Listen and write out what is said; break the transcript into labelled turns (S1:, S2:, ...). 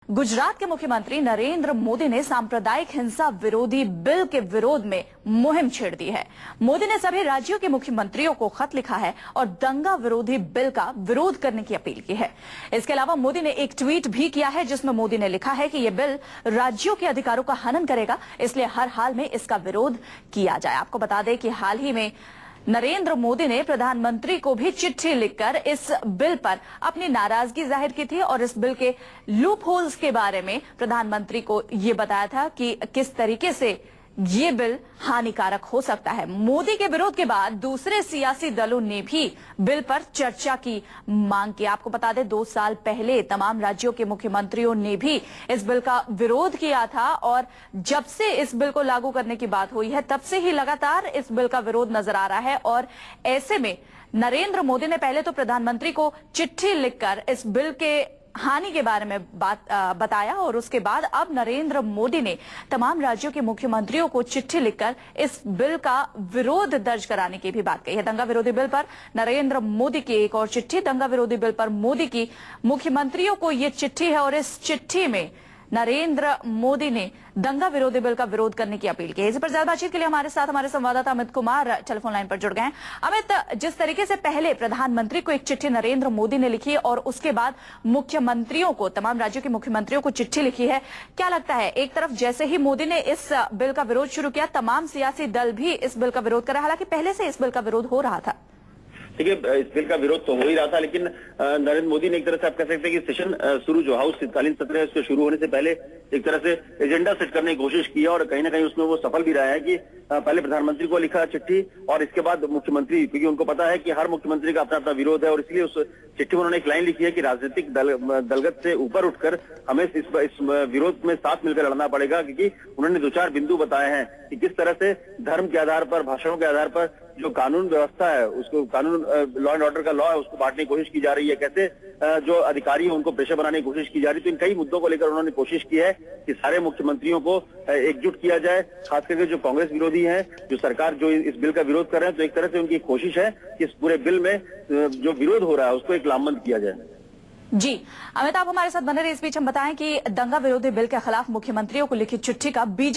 S1: गुजरात के मुख्यमंत्री नरेंद्र मोदी ने सांप्रदायिक हिंसा विरोधी बिल के विरोध में मुहिम छेड़ दी है। मोदी ने सभी राज्यों के मुख्यमंत्रियों को खत लिखा है और दंगा विरोधी बिल का विरोध करने की अपील की है। इसके अलावा मोदी ने एक ट्वीट भी किया है जिसमें मोदी ने लिखा है कि यह बिल राज्यों के अधिकारों का हनन करेगा, इसलिए हर हाल में इसका विरोध किया जाए। आपको बता दें कि हाल ही में नरेंद्र मोदी ने प्रधानमंत्री को भी चिट्ठी लिखकर इस बिल पर अपनी नाराजगी जाहिर की थी और इस बिल के लूप होल्स के बारे में प्रधानमंत्री को ये बताया था कि किस तरीके से ये बिल हानिकारक हो सकता है। मोदी के विरोध के बाद दूसरे सियासी दलों ने भी बिल पर चर्चा की मांग की। आपको बता दें 2 साल पहले तमाम राज्यों के मुख्यमंत्रियों ने भी इस बिल का विरोध किया था और जब से इस बिल को लागू करने की बात हुई है तब से ही लगातार इस बिल का विरोध नजर आ रहा है। और ऐसे में नरेंद्र मोदी ने पहले तो प्रधानमंत्री को चिट्ठी लिखकर इस बिल के हानि के बारे में बताया और उसके बाद अब नरेंद्र मोदी ने तमाम राज्यों के मुख्यमंत्रियों को चिट्ठी लिखकर इस बिल का विरोध दर्ज कराने की भी बात कही है। दंगा विरोधी बिल पर नरेंद्र मोदी की एक और चिट्ठी, दंगा विरोधी बिल पर मोदी की मुख्यमंत्रियों को ये चिट्ठी है और इस चिट्ठी में नरेंद्र मोदी ने दंगा विरोधी बिल का विरोध करने की अपील की है। इस पर ज्यादा बातचीत के लिए हमारे साथ हमारे संवाददाता अमित कुमार टेलीफोन लाइन पर जुड़ गए हैं। अमित, जिस तरीके से पहले प्रधानमंत्री को एक चिट्ठी नरेंद्र मोदी ने लिखी और उसके बाद मुख्यमंत्रियों को, तमाम राज्यों के मुख्यमंत्रियों को चिट्ठी लिखी है, क्या लगता है एक तरफ जैसे ही मोदी ने इस बिल का विरोध शुरू किया तमाम सियासी दल भी इस बिल का विरोध करा, हालांकि पहले से इस बिल का विरोध हो रहा था।
S2: देखिए, इस बिल का विरोध तो हो ही रहा था, लेकिन नरेंद्र मोदी ने एक तरह से आप कह सकते हैं कि सेशन शुरू, जो हाउस शीतकालीन सत्र है उसके शुरू होने से पहले एक तरह से एजेंडा सेट करने की कोशिश की और कहीं ना कहीं उसमें वो सफल भी रहा है कि पहले प्रधानमंत्री को लिखा चिट्ठी और इसके बाद मुख्यमंत्री, क्योंकि उनको पता है कि हर मुख्यमंत्री का अपना अपना विरोध है और इसलिए उस चिट्ठी में उन्होंने एक लाइन लिखी है कि राजनीतिक दलगत से ऊपर उठकर हमें इस विरोध में साथ मिलकर लड़ना पड़ेगा, क्योंकि उन्होंने 2-4 बिंदु बताए हैं कि किस तरह से धर्म के आधार पर, भाषाओं के आधार पर जो कानून व्यवस्था है, उसको कानून लॉ एंड ऑर्डर का लॉ है उसको बांटने की कोशिश की जा रही है, कैसे जो अधिकारी है उनको प्रेशर बनाने की कोशिश की जा रही है। तो इन कई मुद्दों को लेकर उन्होंने कोशिश की है कि सारे मुख्यमंत्रियों को एकजुट किया जाए, खास करके जो कांग्रेस विरोधी हैं, जो सरकार जो इस बिल का विरोध कर रहे हैं, तो एक तरह से उनकी कोशिश है कि इस पूरे बिल में जो विरोध हो रहा है उसको एक लामबंद किया जाए।
S1: जी अमित, आप हमारे साथ बने रहे। इस बीच हम बताएं कि दंगा विरोधी बिल के खिलाफ मुख्यमंत्रियों को लिखी चिट्ठी का बीजेपी